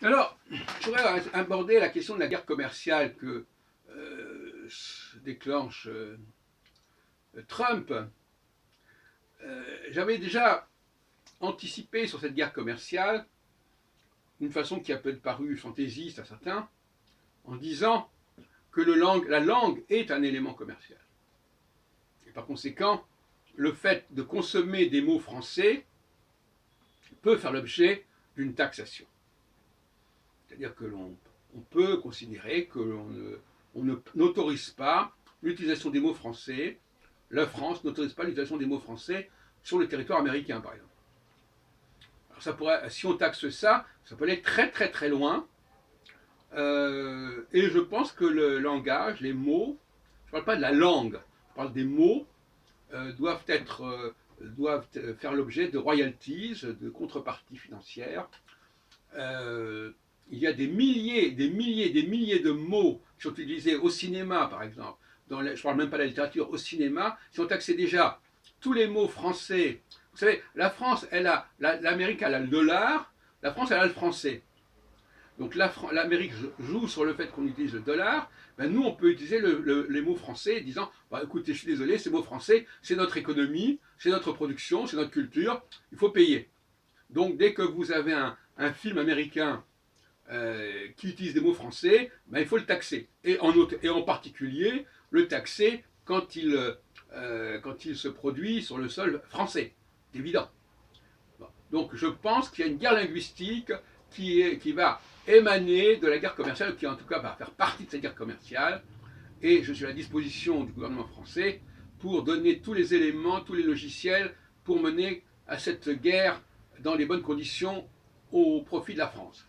Alors, je voudrais aborder la question de la guerre commerciale que déclenche Trump. J'avais déjà anticipé sur cette guerre commerciale d'une façon qui a peut-être paru fantaisiste à certains, en disant que la langue est un élément commercial. Et par conséquent, le fait de consommer des mots français peut faire l'objet d'une taxation. C'est-à-dire que l'on peut considérer que n'autorise pas l'utilisation des mots français. La France n'autorise pas l'utilisation des mots français sur le territoire américain, par exemple. Alors ça pourrait, si on taxe ça, ça peut aller très très très loin. Et je pense que le langage, les mots, je ne parle pas de la langue, je parle des mots, doivent faire l'objet de royalties, de contreparties financières. Euh, il y a des milliers de mots qui sont utilisés au cinéma, par exemple. Je ne parle même pas de la littérature, au cinéma, si on taxait déjà tous les mots français. Vous savez, la France, l'Amérique, elle a le dollar, la France, elle a le français. Donc l'Amérique joue sur le fait qu'on utilise le dollar. Ben nous, on peut utiliser les mots français, disant bah, écoutez, je suis désolé, ces mots français, c'est notre économie, c'est notre production, c'est notre culture, il faut payer. Donc dès que vous avez un film américain qui utilise des mots français, ben, il faut le taxer. Et en particulier, le taxer quand il se produit sur le sol français. C'est évident. Bon. Donc je pense qu'il y a une guerre linguistique qui va émaner de la guerre commerciale, qui en tout cas va faire partie de cette guerre commerciale. Et je suis à la disposition du gouvernement français pour donner tous les éléments, tous les logiciels pour mener à cette guerre dans les bonnes conditions au profit de la France.